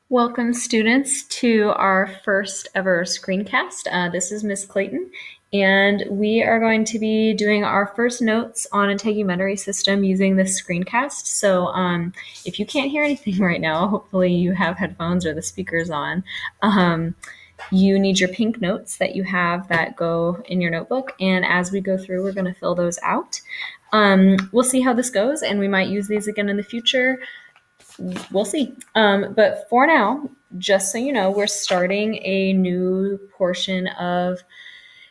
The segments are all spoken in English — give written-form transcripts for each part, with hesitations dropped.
Welcome, students, to our first ever screencast. This is Miss Clayton, and we are going to be doing our first notes on integumentary system using this screencast. So if you can't hear anything right now, hopefully you have headphones or the speakers on. You need your pink notes that you have that go in your notebook, and as we go through, we're going to fill those out. We'll see how this goes, and we might use these again in the future. We'll see. But for now, just so you know, we're starting a new portion of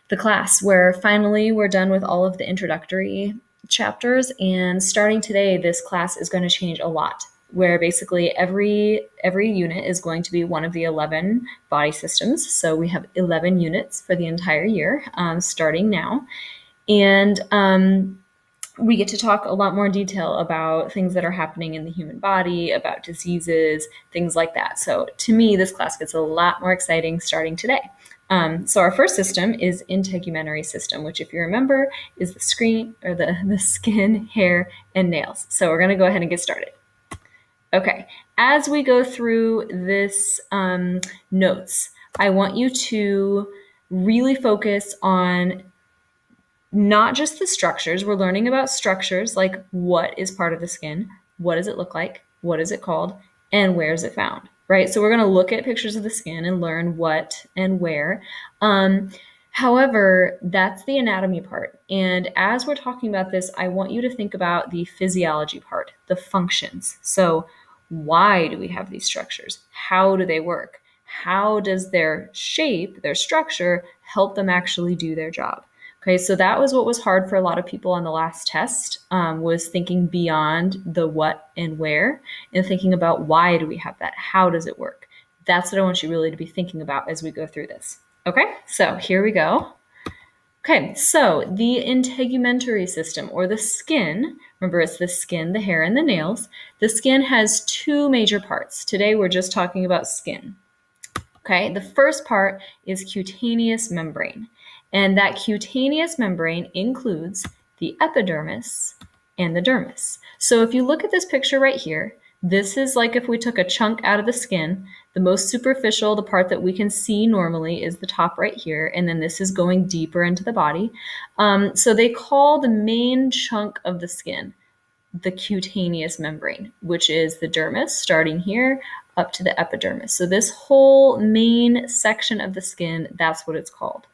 the class where finally we're done with all of the introductory chapters. And starting today, this class is going to change a lot, where basically every unit is going to be one of the 11 body systems. So we have 11 units for the entire year, starting now. And we get to talk a lot more detail about things that are happening in the human body, about diseases, things like that. So to me, this class gets a lot more exciting starting today. So our first system is integumentary system, which, if you remember, is the skin, hair, and nails. So we're going to go ahead and get started. Okay, as we go through this notes, I want you to really focus on not just the structures. We're learning about structures, like what is part of the skin, what does it look like, what is it called, and where is it found, right? So we're going to look at pictures of the skin and learn what and where. However, that's the anatomy part. And as we're talking about this, I want you to think about the physiology part, the functions. So why do we have these structures? How do they work? How does their shape, their structure, help them actually do their job? Okay, so that was what was hard for a lot of people on the last test, was thinking beyond the what and where and thinking about why do we have that? How does it work? That's what I want you really to be thinking about as we go through this. Okay, so here we go. Okay, so the integumentary system, or the skin, remember it's the skin, the hair, and the nails. The skin has two major parts. Today we're just talking about skin. Okay, the first part is cutaneous membrane. And that cutaneous membrane includes the epidermis and the dermis. So if you look at this picture right here, this is like if we took a chunk out of the skin. The most superficial, the part that we can see normally, is the top right here, and then this is going deeper into the body. So they call the main chunk of the skin the cutaneous membrane, which is the dermis, starting here up to the epidermis. So this whole main section of the skin, that's what it's called.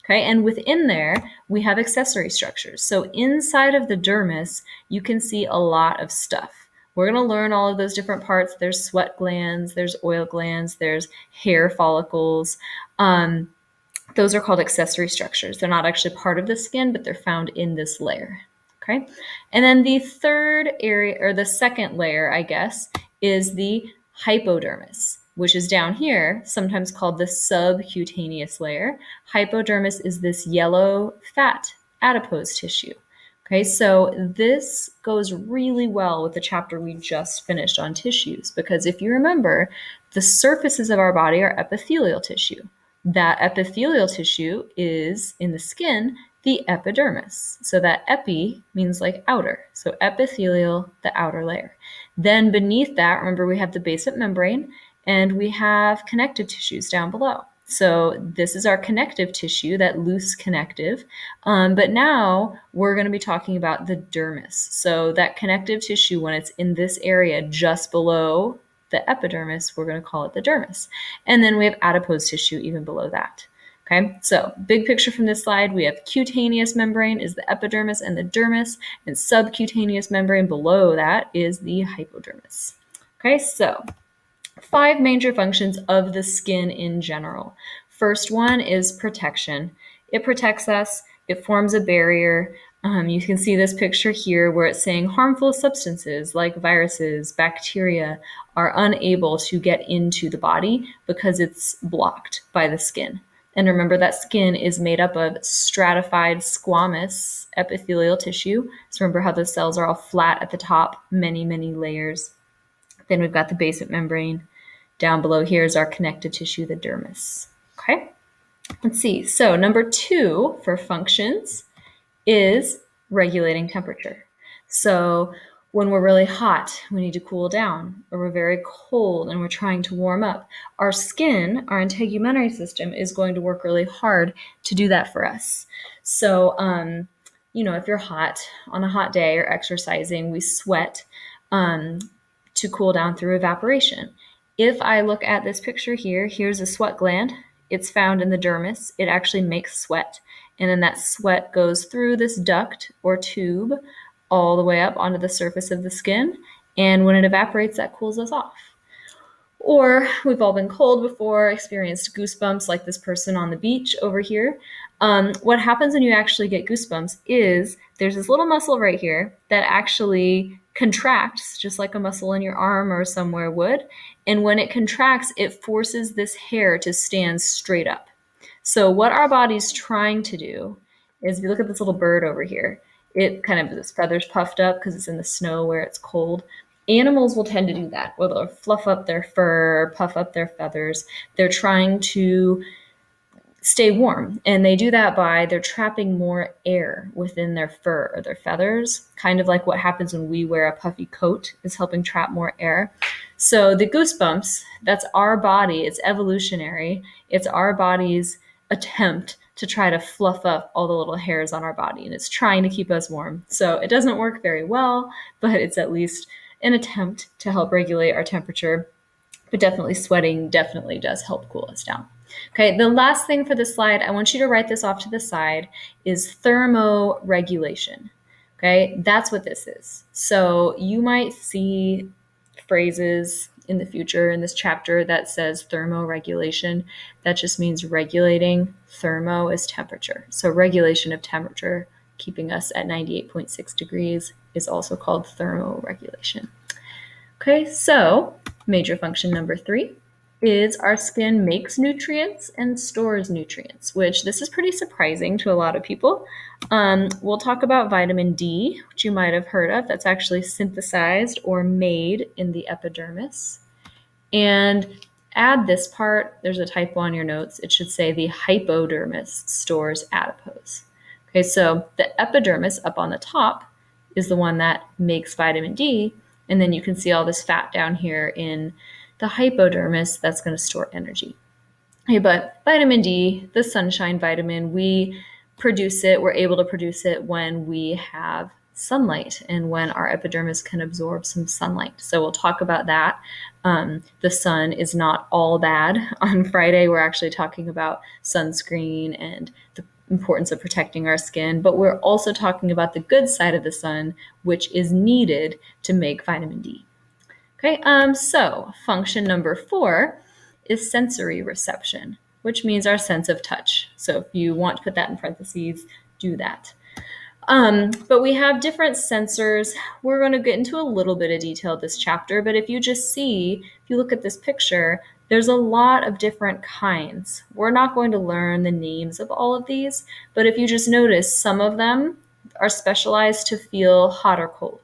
Okay, and within there, we have accessory structures. So inside of the dermis, you can see a lot of stuff. We're going to learn all of those different parts. There's sweat glands, there's oil glands, there's hair follicles. Those are called accessory structures. They're not actually part of the skin, but they're found in this layer. Okay, and then the third area, or the second layer, I guess, is the hypodermis, which is down here, sometimes called the subcutaneous layer. Hypodermis is this yellow fat adipose tissue. Okay, so this goes really well with the chapter we just finished on tissues, because if you remember, the surfaces of our body are epithelial tissue. That epithelial tissue is in the skin, the epidermis. So that epi means like outer. So epithelial, the outer layer. Then beneath that, remember, we have the basement membrane and we have connective tissues down below. So this is our connective tissue, that loose connective. But now we're going to be talking about the dermis. So that connective tissue, when it's in this area just below the epidermis, we're going to call it the dermis. And then we have adipose tissue even below that. Okay, so big picture from this slide, we have cutaneous membrane is the epidermis and the dermis, and subcutaneous membrane below that is the hypodermis. Okay, so 5 major functions of the skin in general. First one is protection. It protects us, it forms a barrier. You can see this picture here where it's saying harmful substances like viruses, bacteria are unable to get into the body because it's blocked by the skin. And remember, that skin is made up of stratified squamous epithelial tissue. So remember how the cells are all flat at the top, many, many layers. Then we've got the basement membrane. Down below here is our connective tissue, the dermis. Okay, let's see. So number 2 for functions is regulating temperature. So When we're really hot, we need to cool down, or we're very cold and we're trying to warm up. Our skin, our integumentary system, is going to work really hard to do that for us. So, if you're hot on a hot day or exercising, we sweat um, to cool down through evaporation. If I look at this picture here, here's a sweat gland. It's found in the dermis. It actually makes sweat. And then that sweat goes through this duct or tube all the way up onto the surface of the skin. And when it evaporates, that cools us off. Or we've all been cold before, experienced goosebumps like this person on the beach over here. What happens when you actually get goosebumps is there's this little muscle right here that actually contracts, just like a muscle in your arm or somewhere would. And when it contracts, it forces this hair to stand straight up. So, what our body's trying to do is if you look at this little bird over here, it kind of its feathers puffed up because it's in the snow where it's cold. Animals will tend to do that, where they'll fluff up their fur, puff up their feathers. They're trying to stay warm, and they do that by they're trapping more air within their fur or their feathers, kind of like what happens when we wear a puffy coat is helping trap more air. So the goosebumps, that's our body, it's evolutionary. It's our body's attempt to try to fluff up all the little hairs on our body, and it's trying to keep us warm. So it doesn't work very well, but it's at least an attempt to help regulate our temperature. But definitely sweating definitely does help cool us down. Okay, the last thing for this slide, I want you to write this off to the side, is thermoregulation. Okay, that's what this is. So you might see phrases in the future in this chapter that says thermoregulation. That just means regulating. Thermo is temperature. So regulation of temperature, keeping us at 98.6 degrees, is also called thermoregulation. Okay, so major function number 3 is our skin makes nutrients and stores nutrients, which this is pretty surprising to a lot of people. We'll talk about vitamin D, which you might have heard of. That's actually synthesized or made in the epidermis. And add this part, there's a typo on your notes. It should say the hypodermis stores adipose. Okay, so the epidermis up on the top is the one that makes vitamin D, and then you can see all this fat down here in the hypodermis that's going to store energy. Okay, but vitamin D, the sunshine vitamin, we produce it, we're able to produce it when we have sunlight and when our epidermis can absorb some sunlight. So we'll talk about that. The sun is not all bad. On Friday, we're actually talking about sunscreen and the importance of protecting our skin, but we're also talking about the good side of the sun, which is needed to make vitamin D. Okay, so function number 4 is sensory reception, which means our sense of touch. So if you want to put that in parentheses, do that. But we have different sensors. We're going to get into a little bit of detail this chapter, but if you look at this picture, there's a lot of different kinds. We're not going to learn the names of all of these, but if you just notice, some of them are specialized to feel hot or cold.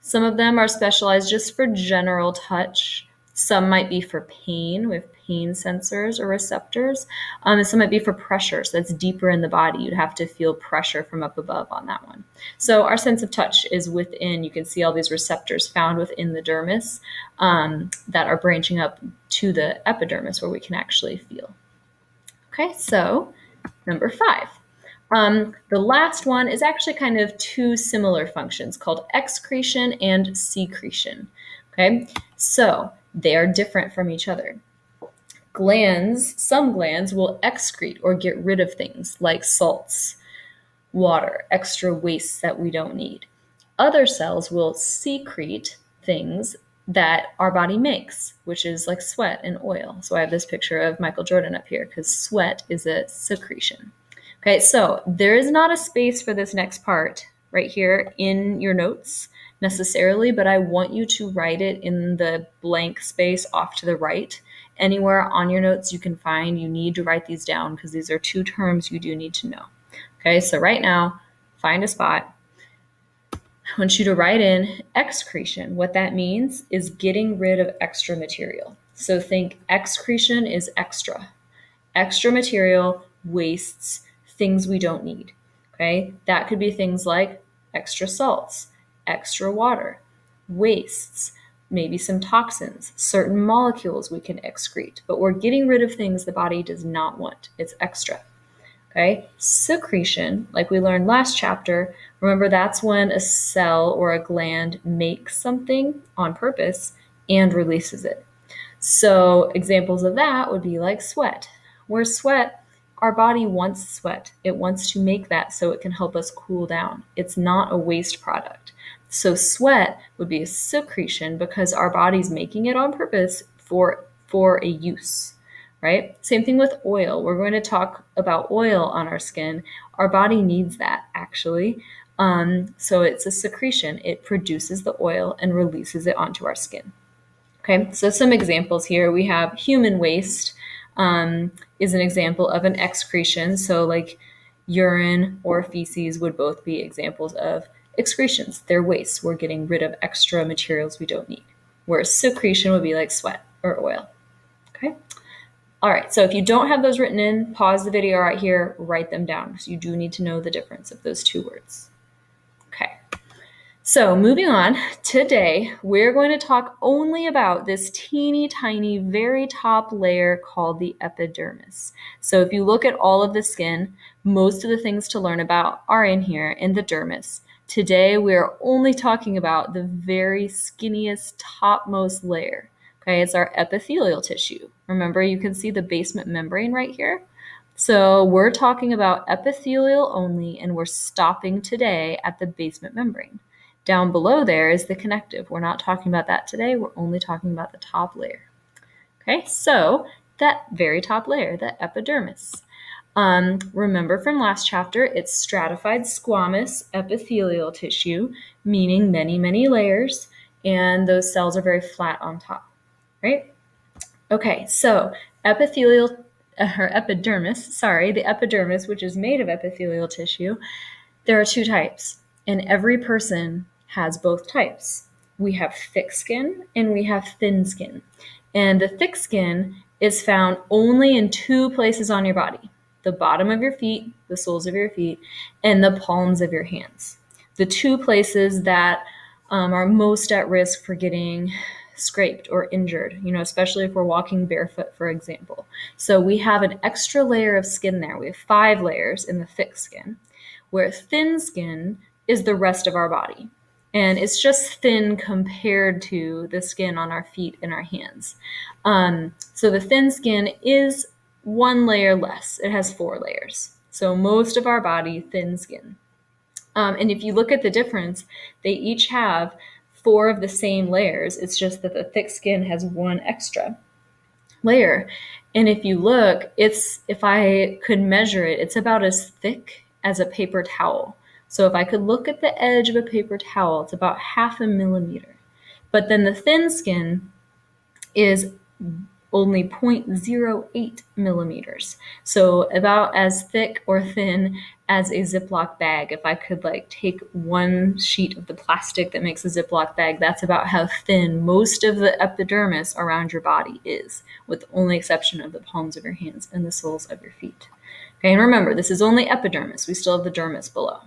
Some of them are specialized just for general touch. Some might be for pain. We have pain sensors or receptors. And some might be for pressure. So that's deeper in the body. You'd have to feel pressure from up above on that one. So our sense of touch is within, you can see all these receptors found within the dermis that are branching up to the epidermis where we can actually feel. Okay, so number 5. The last one is actually kind of two similar functions called excretion and secretion. Okay, so they are different from each other. Some glands will excrete or get rid of things like salts, water, extra wastes that we don't need. Other cells will secrete things that our body makes, which is like sweat and oil. So I have this picture of Michael Jordan up here because sweat is a secretion. Okay, so there is not a space for this next part right here in your notes necessarily, but I want you to write it in the blank space off to the right. Anywhere on your notes you can find, you need to write these down because these are two terms you do need to know. Okay, so right now, find a spot. I want you to write in excretion. What that means is getting rid of extra material. So think excretion is extra. Extra material, wastes, things we don't need. Okay, that could be things like extra salts, extra water, wastes, maybe some toxins, certain molecules we can excrete, but we're getting rid of things the body does not want. It's extra. Okay, secretion, like we learned last chapter, remember that's when a cell or a gland makes something on purpose and releases it. So examples of that would be like sweat. Where sweat, our body wants sweat. It wants to make that so it can help us cool down. It's not a waste product. So sweat would be a secretion because our body's making it on purpose for a use, right? Same thing with oil. We're going to talk about oil on our skin. Our body needs that actually. So it's a secretion. It produces the oil and releases it onto our skin. Okay, so some examples here. We have human waste is an example of an excretion. So like urine or feces would both be examples of excretions. They're waste. We're getting rid of extra materials we don't need. Whereas secretion would be like sweat or oil. Okay. All right, so if you don't have those written in, pause the video right here, write them down because you do need to know the difference of those two words. Okay. So moving on, today we're going to talk only about this teeny tiny, very top layer called the epidermis. So if you look at all of the skin, most of the things to learn about are in here in the dermis. Today we're only talking about the very skinniest, topmost layer. Okay, it's our epithelial tissue. Remember, you can see the basement membrane right here. So we're talking about epithelial only, and we're stopping today at the basement membrane. Down below there is the connective. We're not talking about that today. We're only talking about the top layer. Okay, so that very top layer, the epidermis. Remember from last chapter, it's stratified squamous epithelial tissue, meaning many, many layers, and those cells are very flat on top, right? Okay, so the epidermis, which is made of epithelial tissue, there are two types, and every person has both types. We have thick skin and we have thin skin. And the thick skin is found only in two places on your body: the bottom of your feet, the soles of your feet, and the palms of your hands. The two places that are most at risk for getting scraped or injured, especially if we're walking barefoot, for example. So we have an extra layer of skin there. We have 5 layers in the thick skin, where thin skin is the rest of our body. And it's just thin compared to the skin on our feet and our hands. So the thin skin is 1 layer less. It has 4 layers. So most of our body, thin skin. And if you look at the difference, they each have 4 of the same layers. It's just that the thick skin has 1 extra layer. And if you look, if I could measure it, it's about as thick as a paper towel. So if I could look at the edge of a paper towel, it's about 0.5 millimeter. But then the thin skin is only 0.08 millimeters. So about as thick or thin as a Ziploc bag. If I could take 1 sheet of the plastic that makes a Ziploc bag, that's about how thin most of the epidermis around your body is, with the only exception of the palms of your hands and the soles of your feet. Okay, and remember, this is only epidermis. We still have the dermis below.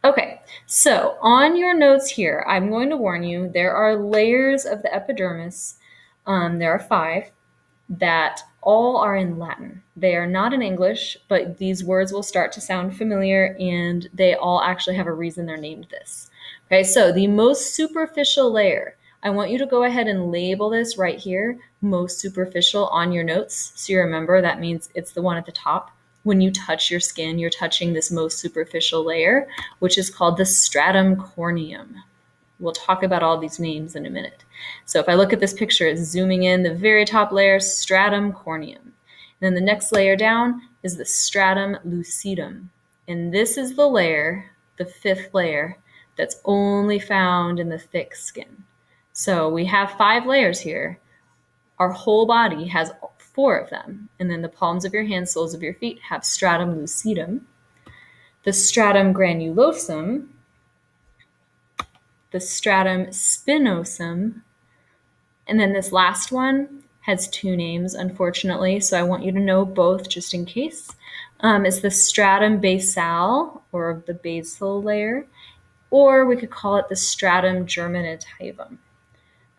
Okay, so on your notes here, I'm going to warn you, there are layers of the epidermis. There are 5 that all are in Latin. They are not in English, but these words will start to sound familiar, and they all actually have a reason they're named this. Okay, so the most superficial layer, I want you to go ahead and label this right here, most superficial, on your notes. So you remember that means it's the one at the top. When you touch your skin, you're touching this most superficial layer, which is called the stratum corneum. We'll talk about all these names in a minute. So if I look at this picture, it's zooming in, the very top layer, stratum corneum. And then the next layer down is the stratum lucidum. And this is the layer, the 5th layer, that's only found in the thick skin. So we have 5 layers here. Our whole body has 4 of them. And then the palms of your hands, soles of your feet have stratum lucidum, the stratum granulosum, the stratum spinosum, and then this last one has 2 names, unfortunately, so I want you to know both just in case. It's the stratum basale, or the basal layer, or we could call it the stratum germinativum.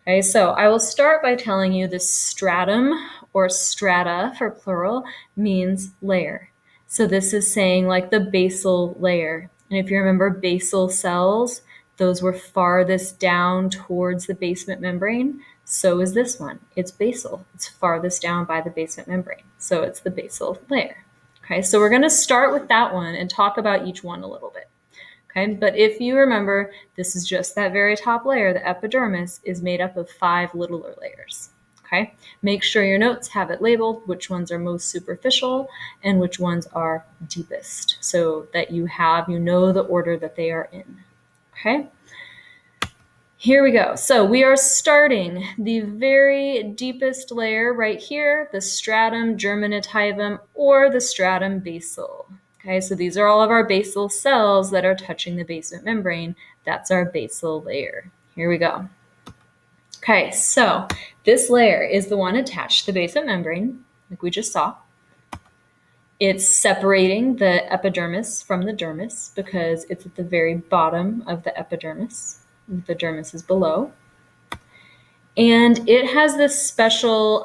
Okay, so I will start by telling you the stratum, or strata for plural, means layer. So this is saying like the basal layer. And if you remember basal cells, those were farthest down towards the basement membrane. So is this one. It's basal. It's farthest down by the basement membrane. So it's the basal layer. Okay, so we're going to start with that one and talk about each one a little bit. Okay, but if you remember, this is just that very top layer. The epidermis is made up of 5 littler layers. Okay, make sure your notes have it labeled, which ones are most superficial and which ones are deepest, so that you know the order that they are in. Okay, here we go. So we are starting the very deepest layer right here, the stratum germinativum or the stratum basal. Okay, so these are all of our basal cells that are touching the basement membrane. That's our basal layer. Here we go. Okay, so this layer is the one attached to the basement membrane, like we just saw. It's separating the epidermis from the dermis because it's at the very bottom of the epidermis. The dermis is below. And it has this special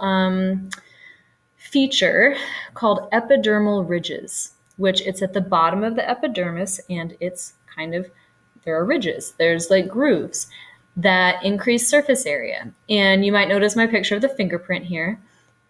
feature called epidermal ridges, which it's at the bottom of the epidermis, and it's there are ridges. There's like grooves that increase surface area. And you might notice my picture of the fingerprint here.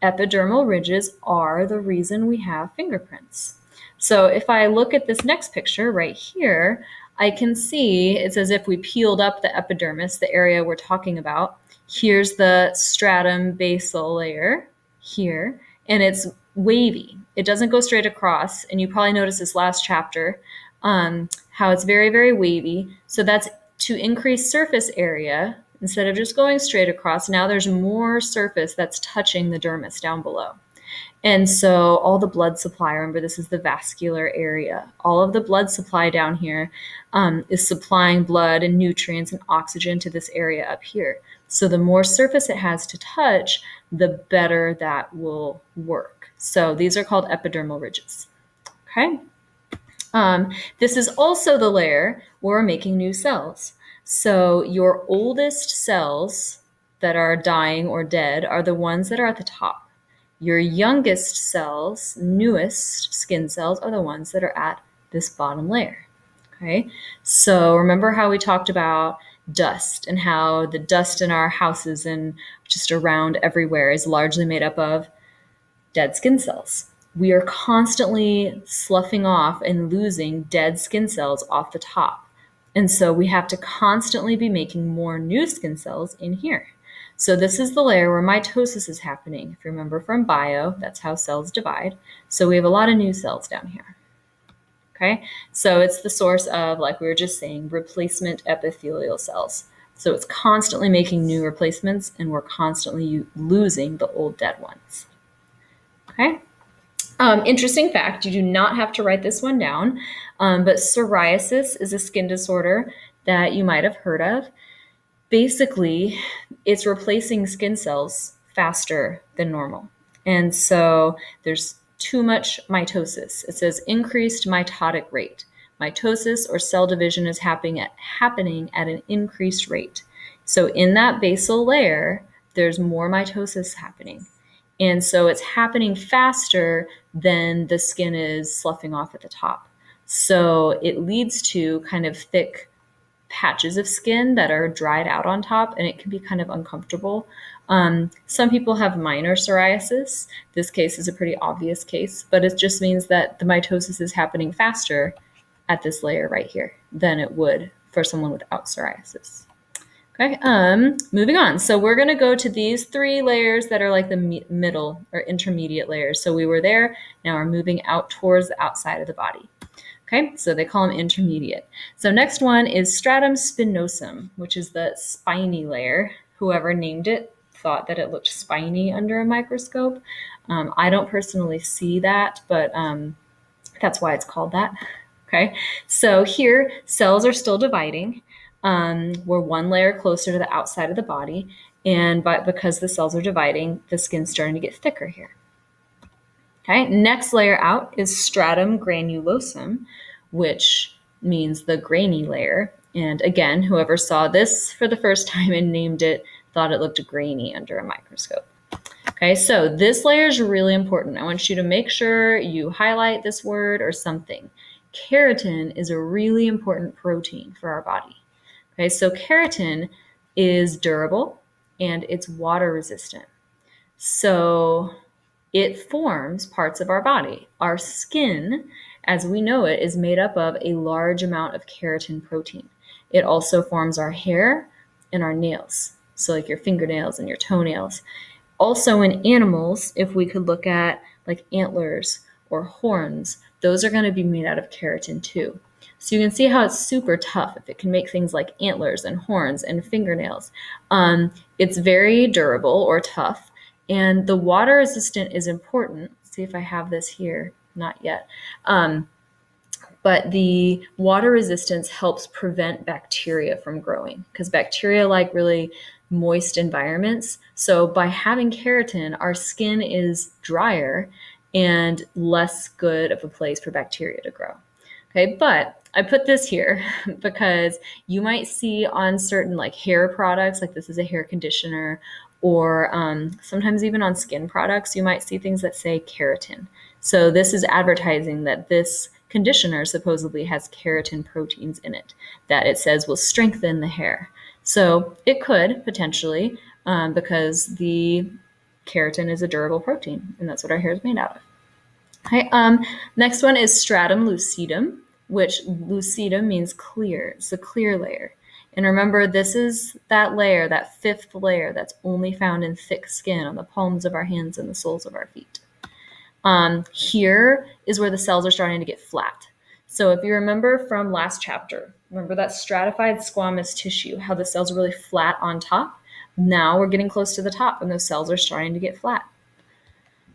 Epidermal ridges are the reason we have fingerprints. So if I look at this next picture right here, I can see it's as if we peeled up the epidermis, the area we're talking about. Here's the stratum basal layer here, and it's wavy. It doesn't go straight across, and you probably noticed this last chapter, how it's very, very wavy. So that's to increase surface area. Instead of just going straight across, now there's more surface that's touching the dermis down below. And so all the blood supply, remember this is the vascular area, all of the blood supply down here is supplying blood and nutrients and oxygen to this area up here. So the more surface it has to touch, the better that will work. So these are called epidermal ridges. Okay. This is also the layer where we're making new cells. So your oldest cells that are dying or dead are the ones that are at the top. Your youngest cells, newest skin cells, are the ones that are at this bottom layer. Okay, so remember how we talked about dust and how the dust in our houses and just around everywhere is largely made up of dead skin cells. We are constantly sloughing off and losing dead skin cells off the top. And so we have to constantly be making more new skin cells in here. So this is the layer where mitosis is happening. If you remember from bio, that's how cells divide. So we have a lot of new cells down here. Okay, so it's the source of, like we were just saying, replacement epithelial cells. So it's constantly making new replacements, and we're constantly losing the old dead ones. Okay. Interesting fact, you do not have to write this one down, but psoriasis is a skin disorder that you might have heard of. Basically, it's replacing skin cells faster than normal. And so there's too much mitosis. It says increased mitotic rate. Mitosis or cell division is happening at an increased rate. So in that basal layer, there's more mitosis happening. And so it's happening faster than the skin is sloughing off at the top. So it leads to kind of thick patches of skin that are dried out on top, and it can be kind of uncomfortable. Some people have minor psoriasis. This case is a pretty obvious case, but it just means that the mitosis is happening faster at this layer right here than it would for someone without psoriasis. Okay, moving on. So we're going to go to these 3 layers that are like the middle or intermediate layers. So we were there, now we're moving out towards the outside of the body. Okay, so they call them intermediate. So next one is stratum spinosum, which is the spiny layer. Whoever named it thought that it looked spiny under a microscope. I don't personally see that, but that's why it's called that. Okay, so here cells are still dividing. We're one layer closer to the outside of the body, and because the cells are dividing, the skin's starting to get thicker here. Okay, next layer out is stratum granulosum, which means the grainy layer. And again, whoever saw this for the first time and named it thought it looked grainy under a microscope. Okay, so this layer is really important. I want you to make sure you highlight this word or something. Keratin is a really important protein for our body. Okay, so keratin is durable and it's water resistant. So it forms parts of our body. Our skin, as we know it, is made up of a large amount of keratin protein. It also forms our hair and our nails, so like your fingernails and your toenails. Also in animals, if we could look at like antlers or horns, those are going to be made out of keratin too. So you can see how it's super tough if it can make things like antlers and horns and fingernails. It's very durable or tough. And the water resistant is important. Let's see if I have this here. Not yet. But the water resistance helps prevent bacteria from growing because bacteria like really moist environments. So by having keratin, our skin is drier and less good of a place for bacteria to grow. Okay, but I put this here because you might see on certain like hair products, like this is a hair conditioner, or sometimes even on skin products, you might see things that say keratin. So this is advertising that this conditioner supposedly has keratin proteins in it that it says will strengthen the hair. So it could potentially because the keratin is a durable protein, and that's what our hair is made out of. Okay, next one is stratum lucidum, which lucidum means clear. It's a clear layer. And remember, this is that layer, that fifth layer that's only found in thick skin on the palms of our hands and the soles of our feet. Here is where the cells are starting to get flat. So if you remember from last chapter, remember that stratified squamous tissue, how the cells are really flat on top? Now we're getting close to the top and those cells are starting to get flat.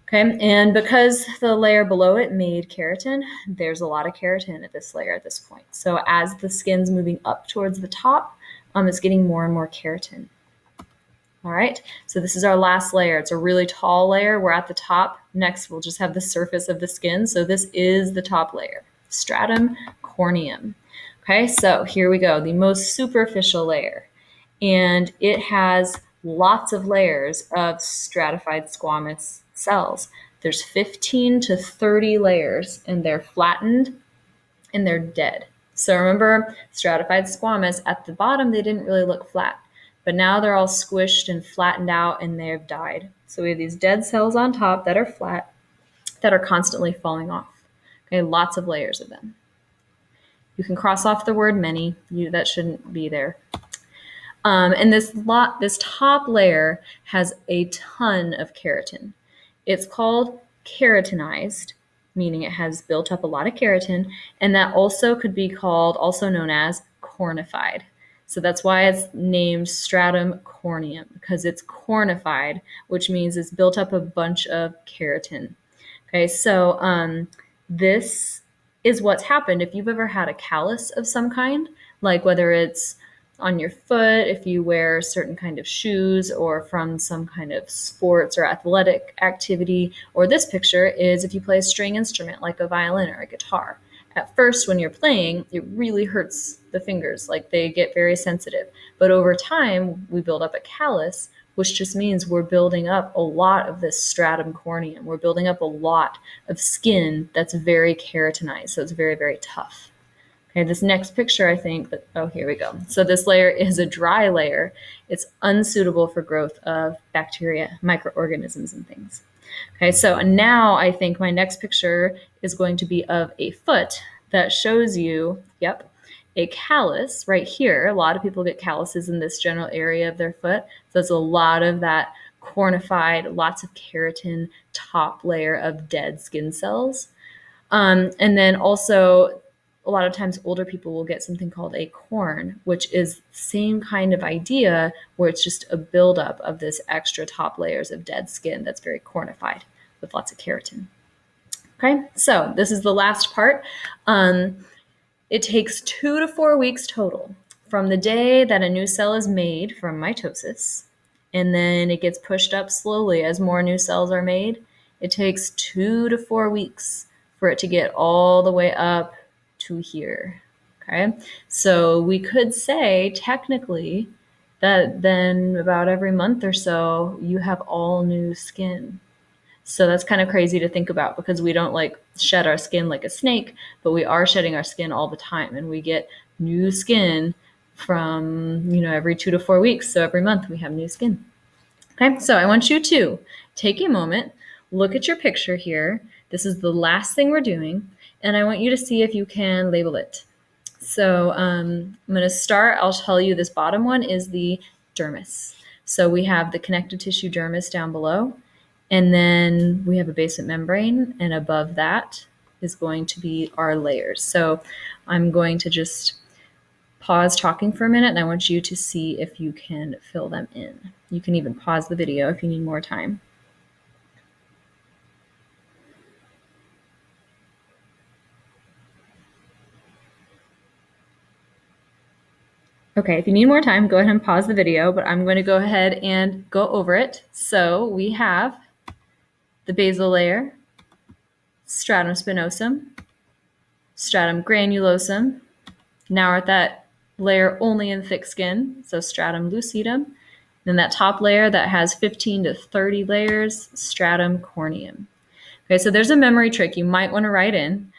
Okay, and because the layer below it made keratin, there's a lot of keratin at this layer at this point. So as the skin's moving up towards the top, it's getting more and more keratin. All right, so this is our last layer. It's a really tall layer. We're at the top. Next, we'll just have the surface of the skin. So this is the top layer, stratum corneum. Okay, so here we go, the most superficial layer. And it has lots of layers of stratified squamous cells. There's 15 to 30 layers, and they're flattened and they're dead. So remember, stratified squamous, at the bottom, they didn't really look flat. But now they're all squished and flattened out and they have died. So we have these dead cells on top that are flat, that are constantly falling off. Okay, lots of layers of them. You can cross off the word many. That shouldn't be there. And this top layer has a ton of keratin. It's called keratinized, meaning it has built up a lot of keratin, and that also could be called, also known as cornified. So that's why it's named stratum corneum, because it's cornified, which means it's built up a bunch of keratin. Okay, so this is what's happened if you've ever had a callus of some kind, like whether it's on your foot, if you wear certain kind of shoes, or from some kind of sports or athletic activity, or this picture is if you play a string instrument like a violin or a guitar. At first, when you're playing, it really hurts the fingers, like they get very sensitive. But over time, we build up a callus, which just means we're building up a lot of this stratum corneum. We're building up a lot of skin that's very keratinized, so it's very, very tough. Okay, this next picture, I think that, oh, here we go. So this layer is a dry layer. It's unsuitable for growth of bacteria, microorganisms, and things. Okay, so now I think my next picture is going to be of a foot that shows you, yep, a callus right here. A lot of people get calluses in this general area of their foot. So there's a lot of that cornified, lots of keratin top layer of dead skin cells. And then also, a lot of times older people will get something called a corn, which is the same kind of idea where it's just a buildup of this extra top layers of dead skin that's very cornified with lots of keratin. Okay, so this is the last part. It takes 2 to 4 weeks total from the day that a new cell is made from mitosis, and then it gets pushed up slowly as more new cells are made. It takes 2 to 4 weeks for it to get all the way up to here. Okay. So we could say technically that then about every month or so, you have all new skin. So that's kind of crazy to think about because we don't like shed our skin like a snake, but we are shedding our skin all the time and we get new skin from, every 2 to 4 weeks. So every month we have new skin. Okay, so I want you to take a moment, look at your picture here. This is the last thing we're doing, and I want you to see if you can label it. So I'm going to start. I'll tell you this bottom one is the dermis. So we have the connective tissue dermis down below, and then we have a basement membrane, and above that is going to be our layers. So I'm going to just pause talking for a minute, and I want you to see if you can fill them in. You can even pause the video if you need more time. Okay, if you need more time, go ahead and pause the video, but I'm going to go ahead and go over it. So we have the basal layer, stratum spinosum, stratum granulosum. Now we're at that layer only in thick skin, so stratum lucidum. Then that top layer that has 15 to 30 layers, stratum corneum. Okay, so there's a memory trick you might want to write in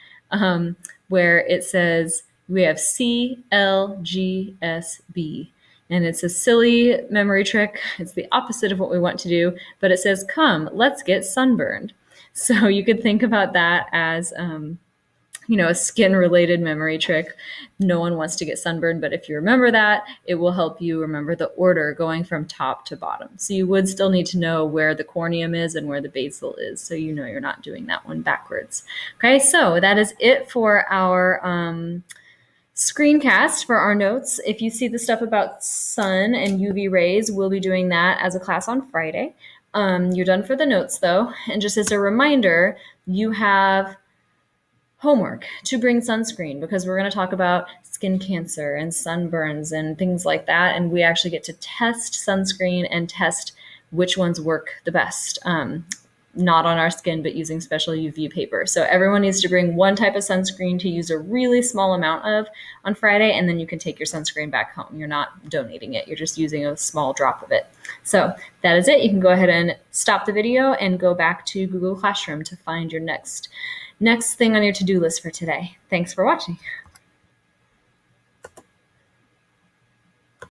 where it says we have CLGSB. And it's a silly memory trick. It's the opposite of what we want to do, but it says, come, let's get sunburned. So you could think about that as a skin-related memory trick. No one wants to get sunburned, but if you remember that, it will help you remember the order going from top to bottom. So you would still need to know where the corneum is and where the basal is, so you know you're not doing that one backwards. Okay, so that is it for our screencast for our notes. If you see the stuff about sun and UV rays, we'll be doing that as a class on Friday. You're done for the notes, though. And just as a reminder, you have homework to bring sunscreen because we're going to talk about skin cancer and sunburns and things like that. And we actually get to test sunscreen and test which ones work the best. Not on our skin, but using special UV paper. So everyone needs to bring one type of sunscreen to use a really small amount of on Friday, and then you can take your sunscreen back home. You're not donating it. You're just using a small drop of it. So that is it. You can go ahead and stop the video and go back to Google Classroom to find your next thing on your to-do list for today. Thanks for watching.